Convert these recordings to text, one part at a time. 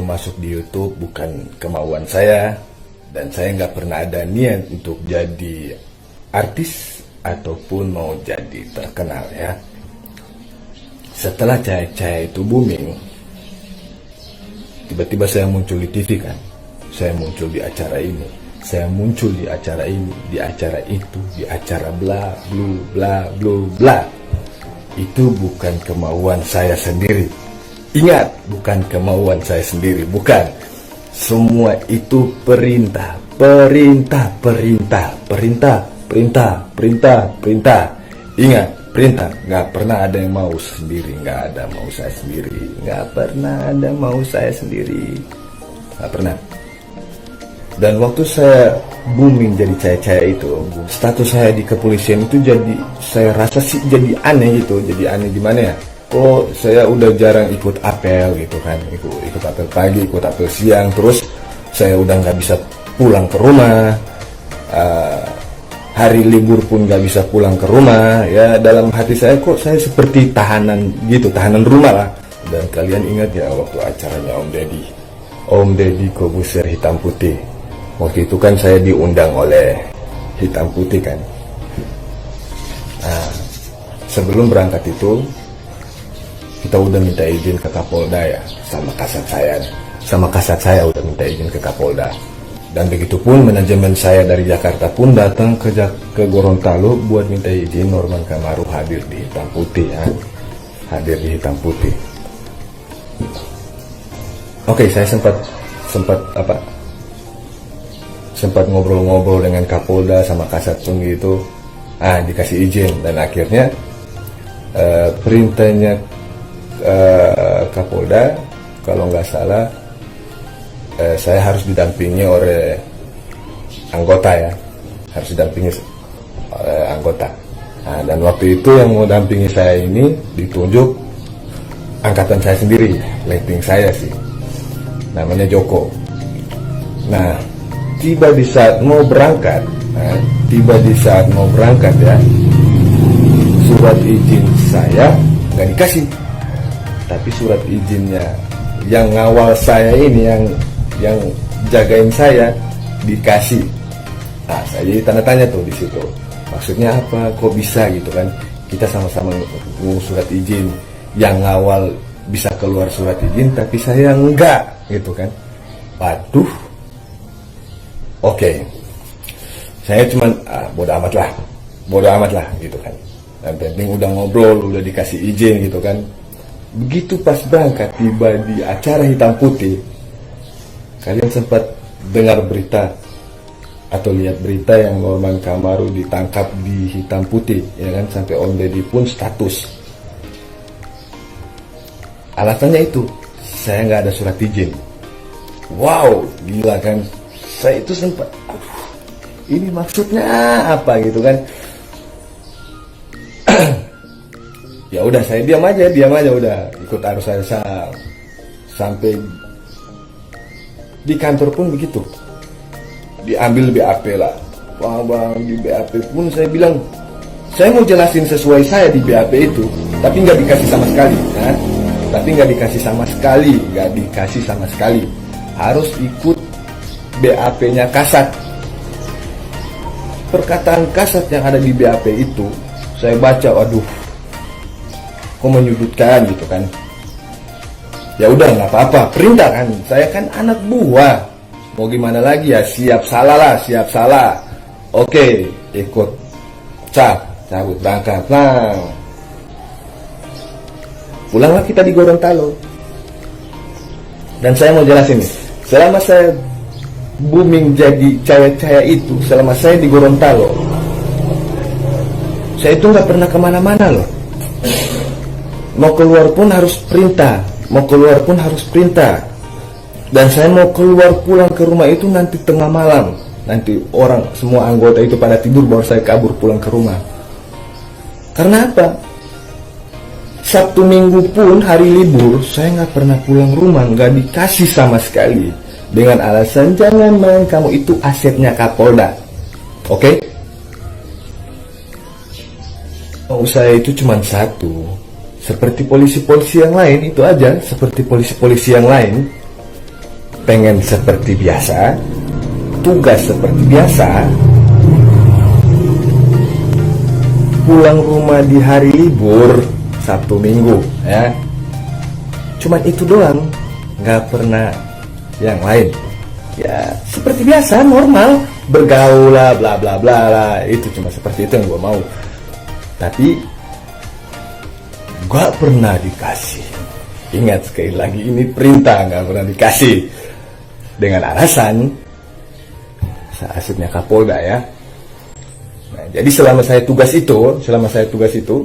masuk di YouTube bukan kemauan saya, dan saya nggak pernah ada niat untuk jadi artis ataupun mau jadi terkenal ya. Setelah Cahaya itu booming, tiba-tiba saya muncul di TV kan. Saya muncul di acara ini, saya muncul di acara ini, di acara itu, di acara bla blu bla blu bla. Itu bukan kemauan saya sendiri. Ingat, bukan kemauan saya sendiri, bukan. Semua itu perintah, perintah, perintah, perintah, perintah, perintah, perintah. Ingat, perintah. Nggak pernah ada yang mau sendiri, nggak ada mau saya sendiri, nggak pernah ada mau saya sendiri, nggak pernah. Dan waktu saya booming jadi Cahaya itu, status saya di kepolisian itu jadi, saya rasa sih jadi aneh gitu. Jadi aneh gimana ya? Kok saya udah jarang ikut apel gitu kan, ikut apel pagi, ikut apel siang, terus saya udah nggak bisa pulang ke rumah, hari libur pun nggak bisa pulang ke rumah ya. Dalam hati saya kok saya seperti tahanan gitu, tahanan rumah lah. Dan kalian ingat ya waktu acaranya Om Deddy Corbuzier hitam putih, waktu itu kan saya diundang oleh hitam putih kan. Nah, sebelum berangkat itu kita udah minta izin ke Kapolda ya, sama kasat saya udah minta izin ke Kapolda. Dan begitupun manajemen saya dari Jakarta pun datang ke Gorontalo buat minta izin Norman Kamaru hadir di hitam putih ya, hadir di hitam putih. Oke, saya sempat ngobrol-ngobrol dengan Kapolda sama kasat pun gitu, dikasih izin. Dan akhirnya perintahnya Kapolda, kalau nggak salah saya harus didampingi oleh anggota ya, harus didampingi oleh anggota. Dan waktu itu yang mau dampingi saya ini ditunjuk angkatan saya sendiri, lighting saya sih, namanya Joko. Nah, tiba di saat mau berangkat ya, surat izin saya nggak dikasih, tapi surat izinnya yang ngawal saya ini, yang jagain saya, dikasih. Nah, saya jadi tanda tanya tuh di situ. Maksudnya apa? Kok bisa gitu kan? Kita sama-sama ngurus surat izin, yang ngawal bisa keluar surat izin, tapi saya enggak gitu kan? Waduh. Oke. Saya cuman bodo amat lah gitu kan. Dan penting udah ngobrol, udah dikasih izin gitu kan. Begitu pas berangkat, tiba di acara hitam putih, kalian sempat dengar berita atau lihat berita yang Norman Kamaru ditangkap di hitam putih ya kan, sampai Om Deddy pun status. Alasannya itu, saya nggak ada surat izin. Wow, gila kan? Saya itu sempat, ini maksudnya apa gitu kan? Ya udah, saya diam aja udah ikut arus saya sampai di kantor pun begitu, diambil BAP lah. Bang, di BAP pun saya bilang saya mau jelasin sesuai saya di BAP itu, tapi nggak dikasih sama sekali kan? nggak dikasih sama sekali, harus ikut BAP-nya kasat. Perkataan kasat yang ada di BAP itu saya baca, waduh, kok menyudutkan gitu kan. Ya udah, nggak apa-apa, perintah kan, saya kan anak buah, mau gimana lagi ya, siap salah. Oke, ikut cabut berangkat. Nah, pulanglah kita di Gorontalo. Dan saya mau jelasin nih, selama saya booming jadi Cahaya itu, selama saya di Gorontalo, saya itu nggak pernah kemana-mana loh. Mau keluar pun harus perintah, dan saya mau keluar pulang ke rumah itu nanti tengah malam, nanti orang semua anggota itu pada tidur, baru saya kabur pulang ke rumah. Karena apa? Sabtu Minggu pun hari libur saya nggak pernah pulang rumah, nggak dikasih sama sekali, dengan alasan jangan main, kamu itu asetnya Kapolda. Oke? Mau saya itu cuma satu, seperti polisi-polisi yang lain, itu aja, seperti polisi-polisi yang lain. pengen seperti biasa, tugas seperti biasa, pulang rumah di hari libur Sabtu Minggu ya, cuman itu doang, nggak pernah yang lain. Ya seperti biasa, normal, bergaul lah, bla bla bla lah, itu cuma seperti itu yang gue mau. Tapi gak pernah dikasih. Ingat sekali lagi, ini perintah, gak pernah dikasih. Dengan alasan seasupnya Kapolda ya. Nah, jadi selama saya tugas itu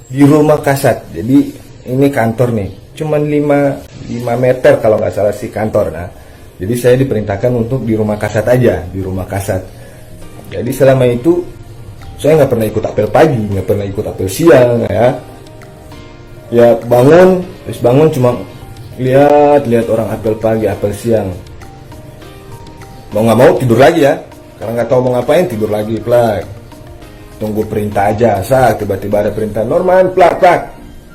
di rumah Kasat. Jadi ini kantor nih, cuman 5 meter kalau nggak salah sih kantor. Nah, jadi saya diperintahkan untuk di rumah Kasat aja, di rumah Kasat. Jadi selama itu saya nggak pernah ikut apel pagi, nggak pernah ikut apel siang ya. Ya bangun cuma lihat orang apel pagi, apel siang. Mau nggak mau tidur lagi ya, karena nggak tahu mau ngapain, tidur lagi, plak. Tunggu perintah aja, tiba-tiba ada perintah, Norman, plak.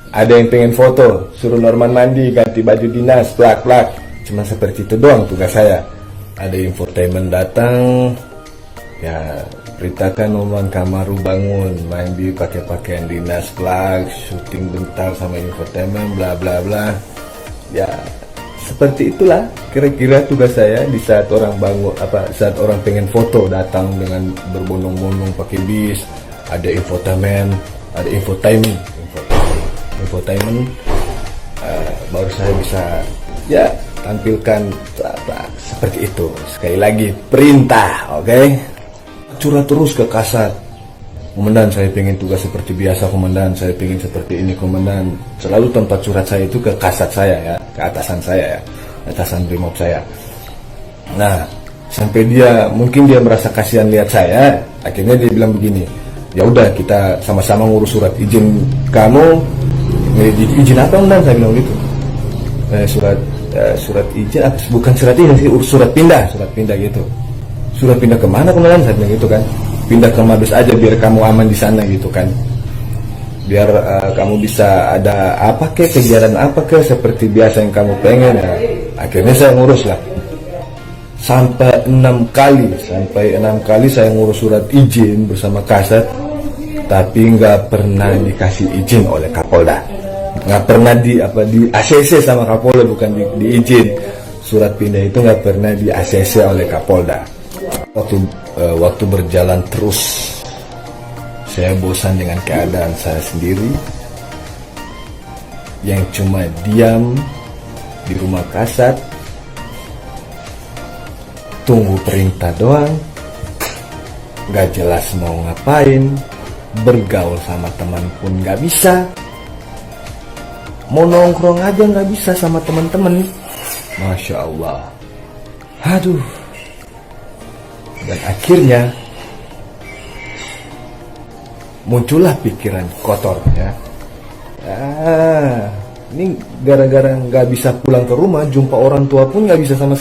Ada yang pengen foto, suruh Norman mandi, ganti baju dinas, plak. Cuma seperti itu doang tugas saya. Ada infotainment datang, ya perintahkan Norman Kamaru bangun, mandi pakai pakaian dinas, plak, syuting bentar sama infotainment, bla bla bla. Ya seperti itulah kira-kira tugas saya di saat orang bangun, saat orang pengen foto datang dengan berbondong-bondong pakai bis, ada infotainment, baru saya bisa ya tampilkan seperti itu. Sekali lagi perintah, oke? Curhat terus ke Kasat, Komandan saya pengen tugas seperti biasa, Komandan saya pengen seperti ini, Komandan. Selalu tempat curhat saya itu ke Kasat saya ya, ke atasan saya ya, atasan brimob saya. Nah sampai mungkin dia merasa kasihan lihat saya, akhirnya dia bilang begini, ya udah kita sama-sama ngurus surat izin kamu. Izin apa, Komandan? Saya bilang gitu. Surat izin, bukan surat izin sih, surat pindah gitu. Surat pindah kemana, Komandan? Saya bilang gitu kan. Pindah ke Mabes aja biar kamu aman di sana gitu kan. Biar kamu bisa ada kegiatan seperti biasa yang kamu pengen ya. Akhirnya saya ngurus lah. Sampai 6 kali saya ngurus surat izin bersama Kasat, tapi nggak pernah dikasih izin oleh Kapolda. Nggak pernah di ACC sama Kapolda, bukan di izin. Surat pindah itu nggak pernah di ACC oleh Kapolda. Waktu berjalan terus, saya bosan dengan keadaan saya sendiri yang cuma diam di rumah Kasat, tunggu perintah doang, gak jelas mau ngapain, bergaul sama teman pun gak bisa, mau nongkrong aja gak bisa sama teman-teman. Masya Allah. Aduh. Dan akhirnya muncullah pikiran kotor ya. Ini gara-gara nggak bisa pulang ke rumah, jumpa orang tua pun nggak bisa sama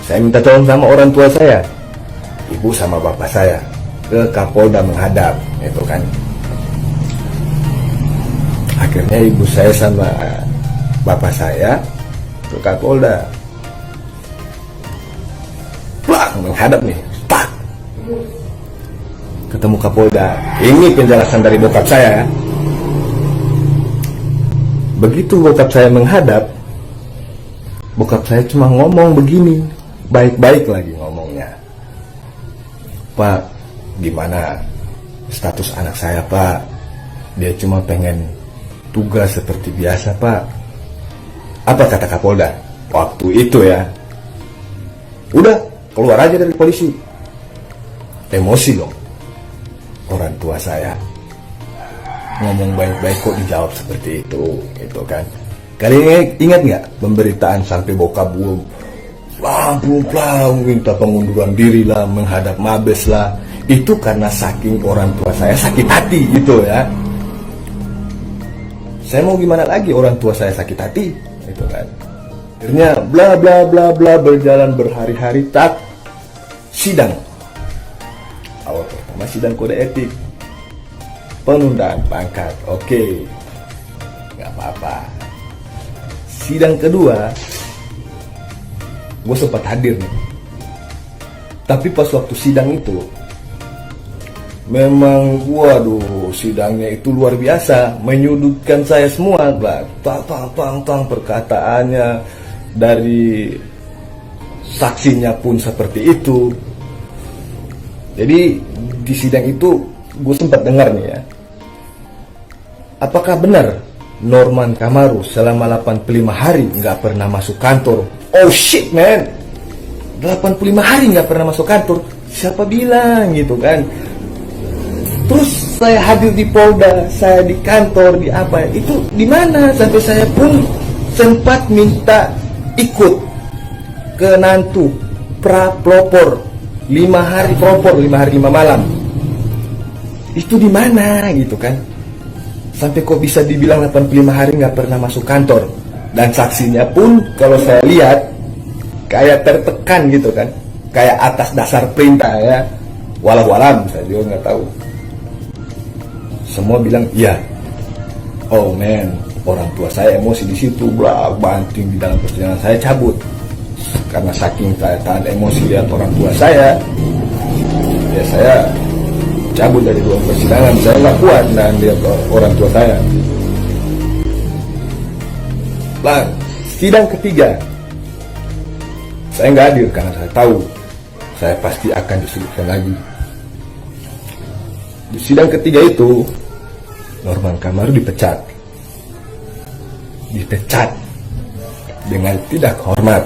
Saya minta tolong sama orang tua saya, ibu sama bapak saya, ke Kapolda menghadap, itu kan. Akhirnya ibu saya sama bapak saya ke Kapolda, plak, menghadap nih, tak, ketemu Kapolda. Ini penjelasan dari bokap saya. Begitu bokap saya menghadap, bokap saya cuma ngomong begini, baik-baik lagi ngomongnya. Pak, gimana status anak saya, Pak? Dia cuma pengen tugas seperti biasa, Pak. Apa kata Kapolda waktu itu ya? Udah, keluar aja dari polisi. Emosi dong orang tua saya. Ngomong baik-baik kok dijawab seperti itu, gitu kan. Kalian ingat nggak pemberitaan sampai bokap gue pelang minta pengunduran diri lah, menghadap Mabes lah. Itu karena saking orang tua saya sakit hati gitu ya. Saya mau gimana lagi, orang tua saya sakit hati, gitu kan. Akhirnya bla bla bla bla berjalan berhari-hari, tak sidang. Awal pertama sidang kode etik, penundaan pangkat, oke, nggak apa-apa. Sidang kedua, gue sempat hadir nih. Tapi pas waktu sidang itu, memang, waduh, sidangnya itu luar biasa, menyudutkan saya semua, tang perkataannya, dari saksinya pun seperti itu. Jadi di sidang itu gue sempat dengar nih ya, apakah benar Norman Kamaru selama 85 hari nggak pernah masuk kantor? Oh shit man, 85 hari nggak pernah masuk kantor, siapa bilang gitu kan? Terus saya hadir di Polda, saya di kantor, di apa, itu di mana? Sampai saya pun sempat minta ikut ke Nantu pra-pelopor 5 hari propor, 5 hari 5 malam. Itu di mana gitu kan? Sampai kok bisa dibilang 85 hari nggak pernah masuk kantor. Dan saksinya pun kalau saya lihat kayak tertekan gitu kan, kayak atas dasar perintah ya. Walau-walam saya juga nggak tahu. Semua bilang iya. Oh man, orang tua saya emosi di situ, banting di dalam persidangan, saya cabut karena saking saya tahan emosi lihat orang tua saya. Ya saya cabut dari ruang persidangan, saya nggak kuat dan lihat orang tua saya. Bang, sidang ketiga saya nggak hadir karena saya tahu saya pasti akan disudutkan lagi. Di sidang ketiga itu Norman Kamaru dipecat dengan tidak hormat.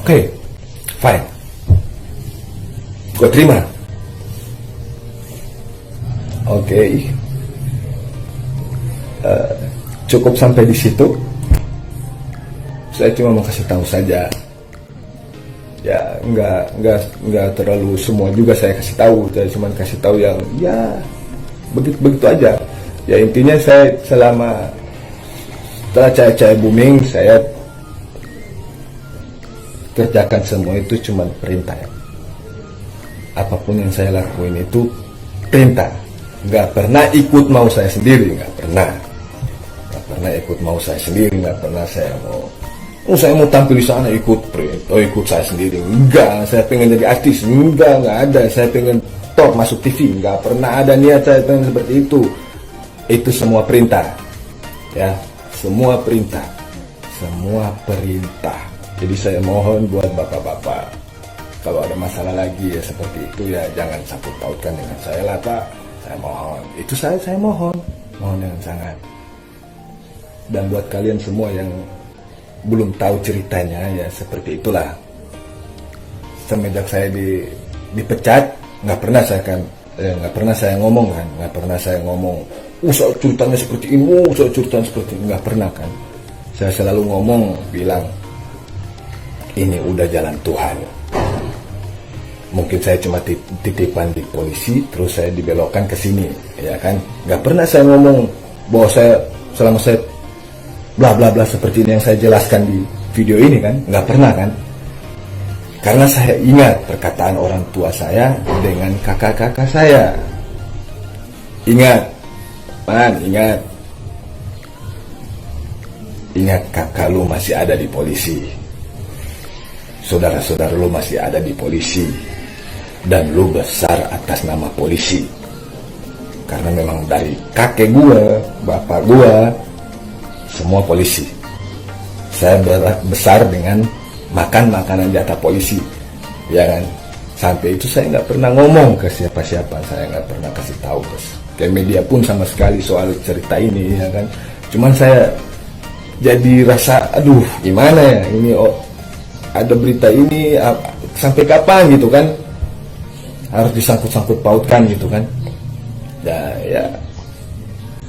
Oke, fine, gue terima. Oke, cukup sampai di situ. Saya cuma mau kasih tahu saja. Ya, nggak terlalu semua juga saya kasih tahu. Saya cuma kasih tahu yang ya begitu aja. Ya intinya saya setelah Cahaya booming, saya kerjakan semua itu cuma perintah. Apapun yang saya lakuin itu perintah. Nggak pernah ikut mau saya sendiri, nggak pernah ikut mau saya sendiri, nggak pernah saya mau tampil di sana ikut saya sendiri. Enggak, saya pengen jadi artis. Enggak ada. Saya pengen top masuk TV. Enggak pernah ada niat saya pengen seperti itu. Itu semua perintah. Ya, semua perintah. Jadi saya mohon buat bapak-bapak, kalau ada masalah lagi ya seperti itu ya jangan sangkut pautkan dengan saya lah Pak. Saya mohon. Itu saya mohon dengan sangat. Dan buat kalian semua yang belum tahu ceritanya ya seperti itulah. Semenjak saya dipecat, nggak pernah saya ngomong kan, ceritanya seperti ini, nggak pernah kan. Saya selalu ngomong bilang ini udah jalan Tuhan. Mungkin saya cuma titipan di polisi, terus saya dibelokkan ke sini, ya kan? Nggak pernah saya ngomong bahwa selama saya bla bla bla seperti ini yang saya jelaskan di video ini kan, nggak pernah kan. Karena saya ingat perkataan orang tua saya dengan kakak-kakak saya. Ingat, man, ingat. Ingat, kakak lu masih ada di polisi. Saudara-saudara lu masih ada di polisi. Dan lu besar atas nama polisi. Karena memang dari kakek gua, bapak gua, semua polisi. Saya besar dengan makan makanan jatah polisi, ya kan. Sampai itu saya nggak pernah ngomong ke siapa-siapa, saya nggak pernah kasih tahu ke media pun sama sekali soal cerita ini, ya kan. Cuman saya jadi rasa, aduh gimana ya ini, ada berita ini sampai kapan gitu kan, harus disangkut-sangkut pautkan gitu kan. Ya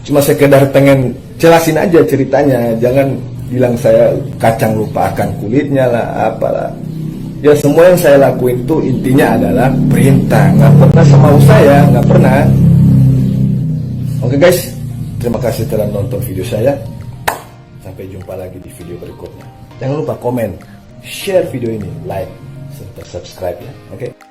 cuma sekedar pengen jelasin aja ceritanya, jangan bilang saya kacang lupa akan kulitnya lah, apalah. Ya semua yang saya lakuin itu intinya adalah perintah, nggak pernah semau saya, nggak pernah. Oke guys, terima kasih telah nonton video saya. Sampai jumpa lagi di video berikutnya. Jangan lupa komen, share video ini, like, serta subscribe ya. Oke.